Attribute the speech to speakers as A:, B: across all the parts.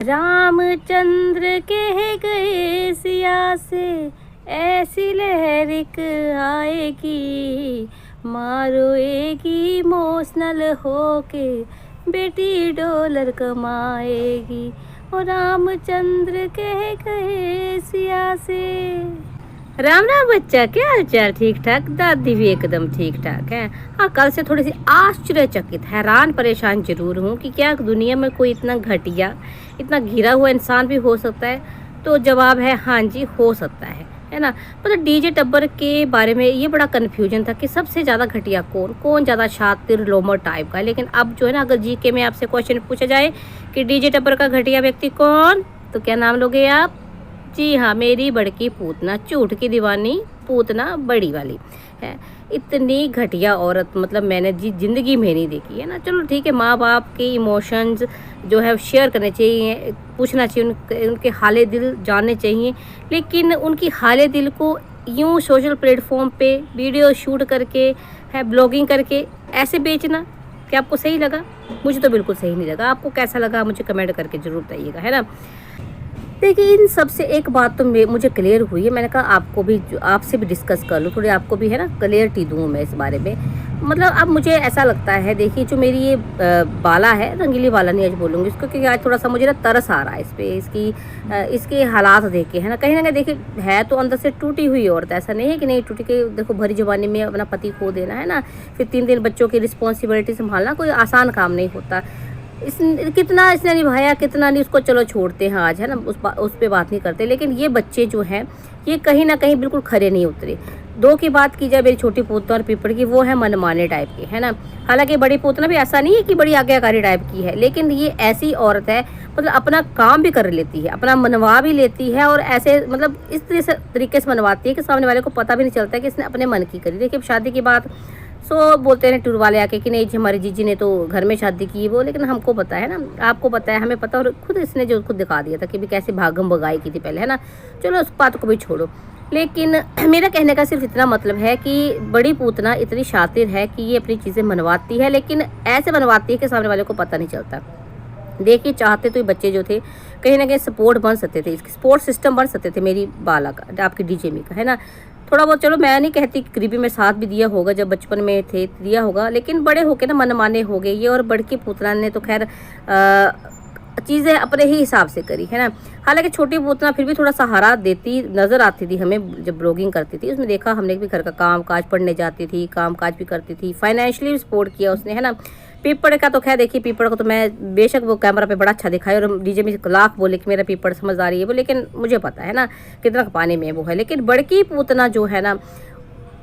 A: रामचंद्र कह गए सिया से ऐसी लहर एक आएगी, मारोएगी इमोशनल होके बेटी डॉलर कमाएगी। और रामचंद्र कह गए सिया से। राम राम बच्चा, क्या हाल चाल? ठीक ठाक? दादी भी एकदम ठीक ठाक है। हाँ, कल से थोड़ी सी आश्चर्यचकित हैरान परेशान जरूर हूँ कि क्या दुनिया में कोई इतना घटिया, इतना घिरा हुआ इंसान भी हो सकता है। तो जवाब है हाँ जी, हो सकता है ना। मतलब डीजे टब्बर के बारे में ये बड़ा कन्फ्यूजन था कि सबसे ज़्यादा घटिया कौन ज़्यादा शातिर लोमर टाइप का है। लेकिन अब जो है ना, अगर जीके में आपसे क्वेश्चन पूछा जाए कि डीजे टब्बर का घटिया व्यक्ति कौन, तो क्या नाम लोगे आप? जी हाँ, मेरी बड़की पूतना, झूठ की दीवानी पूतना बड़ी वाली है। इतनी घटिया औरत मतलब मैंने ज़िंदगी में नहीं देखी है ना। चलो ठीक है, माँ बाप के इमोशंस जो है शेयर करने चाहिए, पूछना चाहिए, उनके हाले दिल जानने चाहिए। लेकिन उनकी हाले दिल को यूँ सोशल प्लेटफॉर्म पे वीडियो शूट करके है, ब्लॉगिंग करके ऐसे बेचना, क्या आपको सही लगा? मुझे तो बिल्कुल सही नहीं लगा। आपको कैसा लगा मुझे कमेंट करके ज़रूर बताइएगा, है ना। देखिए, इन सब से एक बात तो मुझे क्लियर हुई है। मैंने कहा आपको भी, आपसे भी डिस्कस कर लूँ, थोड़ी आपको भी है ना क्लियरिटी दूँ मैं इस बारे में। मतलब अब मुझे ऐसा लगता है, देखिए जो मेरी ये बाला है, रंगीली बाला नहीं आज बोलूँगी इसको, क्योंकि आज थोड़ा सा मुझे ना तरस आ रहा है इस पर, इसके हालात देख के, है ना कहीं देखिए है तो अंदर से टूटी हुई औरत। ऐसा नहीं है कि नहीं टूटी के, देखो भरी जवानी में अपना पति खो देना, है ना, फिर 3 बच्चों की रिस्पॉन्सिबिलिटी संभालना कोई आसान काम नहीं होता। कितना इसने निभाया, कितना नहीं, उसको चलो छोड़ते हैं आज, है ना, उस पे बात नहीं करते। लेकिन ये बच्चे जो हैं ये कहीं ना कहीं बिल्कुल खरे नहीं उतरे। दो की बात की जाए, मेरी छोटी पोतना और पीपड़ की, वो है मनमाने टाइप की, है ना। हालांकि बड़ी पोतना भी ऐसा नहीं है कि बड़ी आज्ञाकारी टाइप की है, लेकिन ये ऐसी औरत है मतलब अपना काम भी कर लेती है, अपना मनवा भी लेती है, और ऐसे मतलब इस तरीके से मनवाती है कि सामने वाले को पता भी नहीं चलता कि इसने अपने मन की करी। देखिए शादी की बात सो बोलते हैं टूर वाले आके कि नहीं जी हमारी जीजी ने तो घर में शादी की वो, लेकिन हमको पता है ना, आपको पता है, हमें पता, और खुद इसने जो खुद दिखा दिया था कि भी कैसे भागम भगाई की थी पहले, है ना। चलो उस बात को भी छोड़ो। लेकिन मेरा कहने का सिर्फ इतना मतलब है कि बड़ी पूतना इतनी शातिर है कि ये अपनी चीज़ें मनवाती है, लेकिन ऐसे मनवाती है कि सामने वाले को पता नहीं चलता। देखिए चाहते तो ये बच्चे जो थे कहीं ना कहीं सपोर्ट बन सकते थे, सपोर्ट सिस्टम बन सकते थे मेरी बाला का, आपकी डीजे में का, है ना। थोड़ा बहुत चलो मैं नहीं कहती कि गरीबी में साथ भी दिया होगा, जब बचपन में थे दिया होगा, लेकिन बड़े होके ना मनमाने हो गए ये। और बड़की पूतना ने तो खैर चीज़ें अपने ही हिसाब से करी, है ना। हालांकि छोटी पूतना फिर भी थोड़ा सहारा देती नज़र आती थी हमें, जब ब्लॉगिंग करती थी उसमें देखा हमने भी, घर का काम काज, पढ़ने जाती थी, काम काज भी करती थी, फाइनेंशियली भी सपोर्ट किया उसने, है ना। पीपड़ का तो खैर देखिए, पीपड़ को तो मैं बेशक वो कैमरा पे बड़ा अच्छा दिखाई और डीजे में लाख बोले कि मेरा पीपड़ समझदारी है वो, लेकिन मुझे पता है ना कितना पानी में वो है। लेकिन बड़की पूतना जो है ना,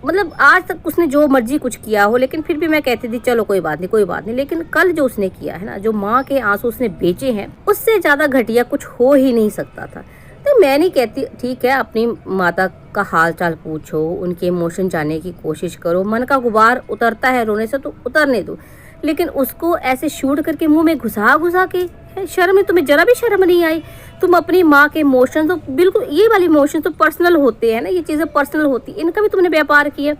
A: मतलब आज तक उसने जो मर्जी कुछ किया हो, लेकिन फिर भी मैं कहती थी चलो कोई बात नहीं कोई बात नहीं। लेकिन कल जो उसने किया है ना, जो माँ के आंसू उसने बेचे हैं, उससे ज़्यादा घटिया कुछ हो ही नहीं सकता था। तो मैं नहीं कहती, ठीक है अपनी माता का हाल चाल पूछो, उनके इमोशन जानने की कोशिश करो, मन का गुबार उतरता है रोने से तो उतरने दो, लेकिन उसको ऐसे शूट करके मुंह में घुसा के, शर्म, तुम्हें जरा भी शर्म नहीं आई? तुम अपनी माँ के इमोशन तो बिल्कुल, ये वाले इमोशन तो पर्सनल होते हैं ना, ये चीज़ें पर्सनल होती, इनका भी तुमने व्यापार किया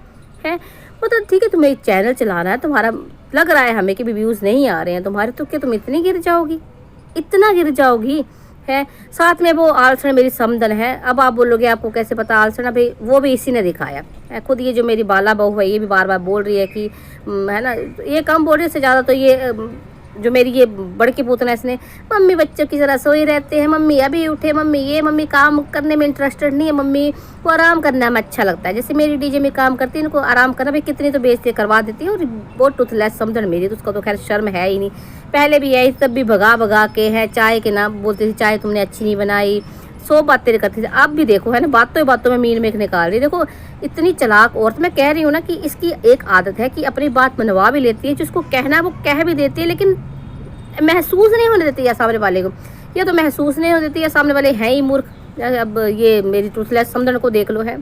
A: है। मतलब ठीक है तुम्हें एक चैनल चलाना है, तुम्हारा लग रहा है हमें कि भी व्यूज़ नहीं आ रहे हैं तुम्हारे, तो क्या तुम इतनी गिर जाओगी, इतना गिर जाओगी? है साथ में वो आलसण मेरी समदन है। अब आप बोलोगे आपको कैसे पता आलसण? भाई वो भी इसी ने दिखाया है। खुद ये जो मेरी बाला बहू है ये भी बार बार बोल रही है कि है ना, ये कम बोल रही है, इससे ज़्यादा तो ये जो मेरी ये बड़की पूतना इसने, मम्मी बच्चों की तरह सोए रहते हैं, मम्मी अभी उठे, मम्मी ये, मम्मी काम करने में इंटरेस्टेड नहीं है, मम्मी को आराम करना में अच्छा लगता है। जैसे मेरी डीजे में काम करती है, इनको आराम करना भाई कितनी तो बेइज्जती करवा देती है। और बहुत टूथलेस समझन मेरी, तो उसका तो खैर शर्म है ही नहीं। पहले भी आई तब भी भगा के है, चाय के नाम बोलती थी चाय तुमने अच्छी नहीं बनाई, 100 बातें करती थी। अब भी देखो है ना, बातों में मीन में निकाल रही। देखो इतनी चालाक औरत, मैं कह रही हूँ ना कि इसकी एक आदत है कि अपनी बात मनवा भी लेती है, जिसको कहना है वो कह भी देती है, लेकिन महसूस नहीं होने देती है सामने वाले को, या तो महसूस नहीं होने देती है, सामने वाले हैं ही मूर्ख। अब ये मेरी टूथलेस समझन को देख लो है।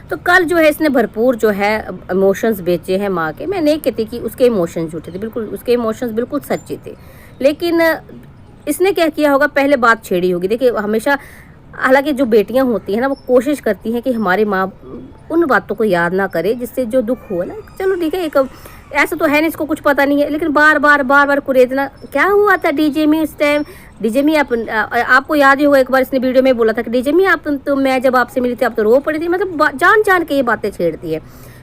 A: तो कल जो है इसने भरपूर जो है इमोशंस बेचे हैं माँ के। मैं नहीं कहती कि उसके इमोशंस झूठे थे, बिल्कुल उसके इमोशंस बिल्कुल सच्चे थे, लेकिन इसने क्या किया होगा, पहले बात छेड़ी होगी। देखिए हमेशा, हालांकि जो बेटियां होती हैं ना वो कोशिश करती हैं कि हमारी माँ उन बातों को याद ना करे जिससे जो दुख हो ना। चलो ठीक है, ऐसा तो है नहीं इसको कुछ पता नहीं है, लेकिन बार बार कुरेदना। क्या हुआ था डीजे में उस टाइम? डीजे में आपको याद ही होगा, एक बार इसने वीडियो में बोला था कि डीजे में आप तो मैं जब आपसे मिली थी आप तो रो पड़ी थी। मतलब जान के ये बातें छेड़ती है।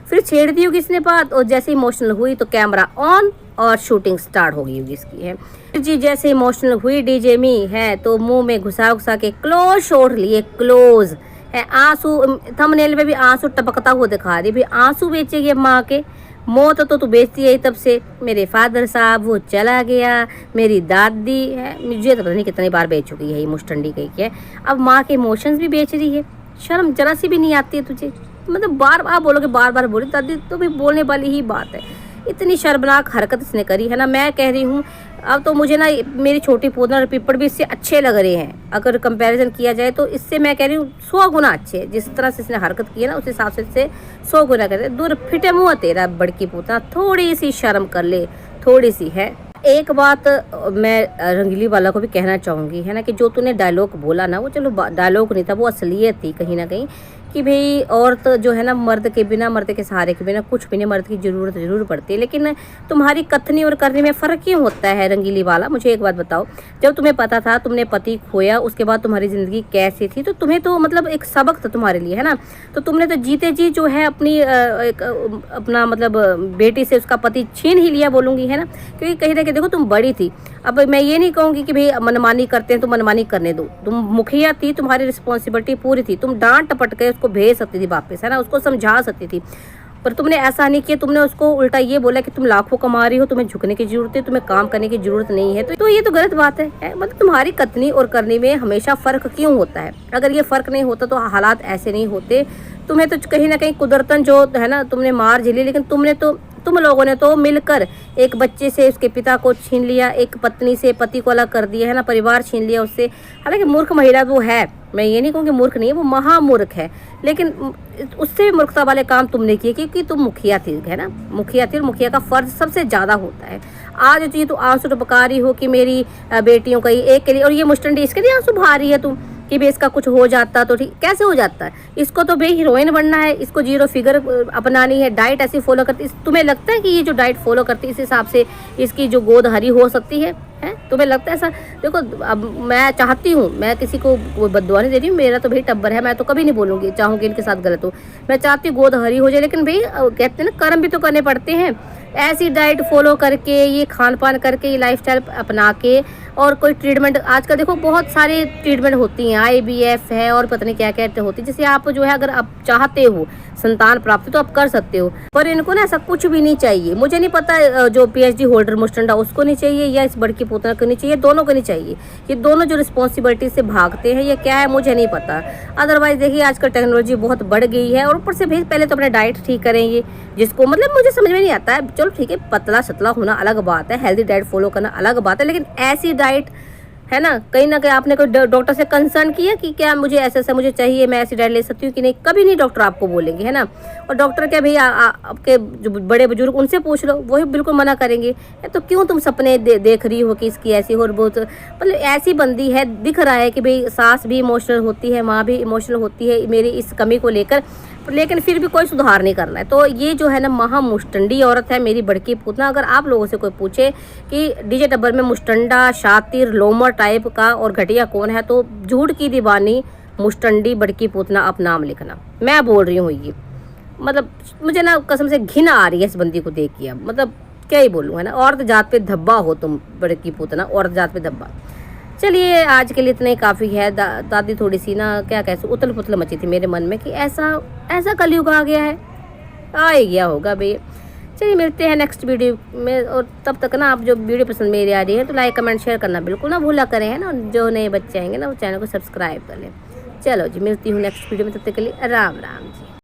A: फिर छेड़ दी होगी इसने बात, और जैसे इमोशनल हुई तो कैमरा ऑन और शूटिंग स्टार्ट हो गई होगी इसकी है जी। जैसे इमोशनल हुई डीजे में है तो मुंह में घुसा के क्लोज शॉट लिए, क्लोज है। आंसू थंबनेल में भी आंसू टपकता हुआ दिखा रही, भी आंसू बेचेगी माँ के। मौत तो तू बेचती है तब से। मेरे फादर साहब वो चला गया, मेरी दादी है, मुझे तो पता नहीं कितनी बार बेच चुकी है ये मुस्टंडी कही है। अब माँ के इमोशंस भी बेच रही है। शर्म जरा सी भी नहीं आती है तुझे? मतलब बार आप बोलोगे, बार बोली दादी तो भी बोलने वाली ही बात है। इतनी शर्मनाक हरकत इसने करी है ना। मैं कह रही हूँ अब तो मुझे ना मेरी छोटी पोतना और पिपड़ भी इससे अच्छे लग रहे हैं। अगर कंपैरिजन किया जाए तो इससे मैं कह रही हूँ 100 गुना अच्छे। जिस तरह से इसने हरकत की है ना उस हिसाब से इससे 100 गुना करते। दूर फिटे मुँह तेरा बड़की पोतना, थोड़ी सी शर्म कर ले, थोड़ी सी है। एक बात मैं रंगीली वाला को भी कहना चाहूँगी है ना, कि जो तूने डायलॉग बोला ना वो चलो डायलॉग नहीं था, वो असलियत थी कहीं ना कहीं। कि भाई औरत जो है ना मर्द के बिना, मर्द के सहारे के बिना कुछ भी नहीं, मर्द की ज़रूरत ज़रूर पड़ती है। लेकिन तुम्हारी कथनी और करने में फ़र्क क्यों होता है रंगीली वाला? मुझे एक बात बताओ, जब तुम्हें पता था तुमने पति खोया उसके बाद तुम्हारी ज़िंदगी कैसी थी, तो तुम्हें तो मतलब एक सबक था तुम्हारे लिए है ना। तो तुमने तो जीते जी जो है अपना मतलब बेटी से उसका पति छीन ही लिया बोलूँगी है ना। क्योंकि कहीं ना कहीं देखो तुम बड़ी थी। अब मैं ये नहीं कहूँगी कि भाई मनमानी करते हैं तो मनमानी करने दो। तुम मुखिया थी, तुम्हारी रिस्पॉन्सिबिलिटी पूरी थी। तुम डांट टपट के उसको भेज सकती थी वापस है ना, उसको समझा सकती थी। पर तुमने ऐसा नहीं किया। तुमने उसको उल्टा ये बोला कि तुम लाखों कमा रही हो, तुम्हें झुकने की जरूरत है, तुम्हें काम करने की जरूरत नहीं है। तो ये तो गलत बात है। मतलब तुम्हारी कथनी और करनी में हमेशा फ़र्क क्यों होता है? अगर ये फ़र्क नहीं होता तो हालात ऐसे नहीं होते। तुम्हें तो कहीं ना कहीं कुदरतन जो है ना तुमने मार झेली, लेकिन तुम लोगों ने तो मिलकर एक बच्चे से उसके पिता को छीन लिया, एक पत्नी से पति को अलग कर दिया है ना, परिवार छीन लिया उससे। हालांकि मूर्ख महिला वो है, मैं ये नहीं कहूँगी मूर्ख नहीं है, वो महामूर्ख है। लेकिन उससे भी मूर्खता वाले काम तुमने किए क्योंकि तुम मुखिया थी है ना, मुखिया थी। और मुखिया का फ़र्ज सबसे ज़्यादा होता है। आज जो तू आंसू टपका रही हो कि मेरी बेटियों का एक के लिए, और ये मुस्टंडी इसके लिए आंसू बहा रही है तू कि भाई इसका कुछ हो जाता तो ठीक। कैसे हो जाता है? इसको तो भाई हीरोइन बनना है, इसको जीरो फिगर अपनानी है, डाइट ऐसी फॉलो करती। तुम्हें लगता है कि ये जो डाइट फॉलो करती है इस हिसाब से इसकी जो गोद हरी हो सकती है? तुम्हें लगता है ऐसा? देखो अब मैं चाहती हूँ, मैं किसी को कोई बद्दुआ नहीं दे रही हूँ, मेरा तो भाई टब्बर है, मैं तो कभी नहीं बोलूँगी चाहूँगी इनके साथ गलत हो। मैं चाहती हूँ गोद हरी हो जाए, लेकिन भाई कहते हैं ना कर्म भी तो करने पड़ते हैं। ऐसी डाइट फॉलो करके, ये खान पान करके, ये लाइफस्टाइल अपना के, और कोई ट्रीटमेंट आजकल देखो बहुत सारे ट्रीटमेंट होती हैं, IVF है और पता नहीं क्या क्या होती है। जैसे आप जो है अगर आप चाहते हो संतान प्राप्ति तो आप कर सकते हो, पर इनको ना ऐसा कुछ भी नहीं चाहिए। मुझे नहीं पता जो PhD होल्डर मुस्टंडा उसको नहीं चाहिए या इस बड़की पोतना को नहीं चाहिए, दोनों को नहीं चाहिए। ये दोनों जो रिस्पॉन्सिबिलिटी से भागते हैं ये क्या है मुझे नहीं पता। अदरवाइज देखिए आजकल टेक्नोलॉजी बहुत बढ़ गई है, और ऊपर से भाई पहले तो अपना डाइट ठीक करेंगे, जिसको मतलब मुझे समझ में नहीं आता है। चलो ठीक है, पतला सतला होना अलग बात है, हेल्दी डाइट फॉलो करना अलग बात है, लेकिन ऐसी डाइट है ना, कहीं ना कहीं आपने कोई डॉक्टर से कंसर्न किया कि क्या मुझे ऐसा मुझे चाहिए, मैं ऐसी डाइट ले सकती हूँ कि नहीं? कभी नहीं डॉक्टर आपको बोलेंगे है ना। और डॉक्टर क्या भैया आपके जो बड़े बुजुर्ग उनसे पूछ लो, वही बिल्कुल मना करेंगे। तो क्यों तुम सपने देख रही हो कि इसकी ऐसी हो, बहुत मतलब ऐसी बंदी है, दिख रहा है कि भाई सास भी इमोशनल होती है, माँ भी इमोशनल होती है मेरी इस कमी को लेकर, लेकिन फिर भी कोई सुधार नहीं करना है। तो ये जो है ना महा मुस्टंडी औरत है मेरी बड़की पूतना। अगर आप लोगों से कोई पूछे कि डीजे टब्बर में मुस्टंडा, शातिर, लोमर टाइप का और घटिया कौन है, तो झूठ की दीवानी मुस्टंडी बड़की पूतना आप नाम लिखना। मैं बोल रही हूँ ये, मतलब मुझे ना कसम से घिन आ रही है इस बंदी को देख के। अब मतलब क्या ही बोलूँ है ना, औरत जात पे धब्बा हो तुम बड़की पूतना, औरत जात पे धब्बा। चलिए आज के लिए इतना ही काफ़ी है। दादी थोड़ी सी ना क्या कैसे उथल पुथल मची थी मेरे मन में कि ऐसा कलयुग आ गया है, आ ही गया होगा भैया। चलिए मिलते हैं नेक्स्ट वीडियो में, और तब तक ना आप जो वीडियो पसंद मेरी आ रही है तो लाइक कमेंट शेयर करना बिल्कुल ना भूला करें है ना। जो नए बच्चे आएंगे ना वो चैनल को सब्सक्राइब कर लें। चलो जी मिलती हूँ नेक्स्ट वीडियो में, तब तक के लिए राम राम जी।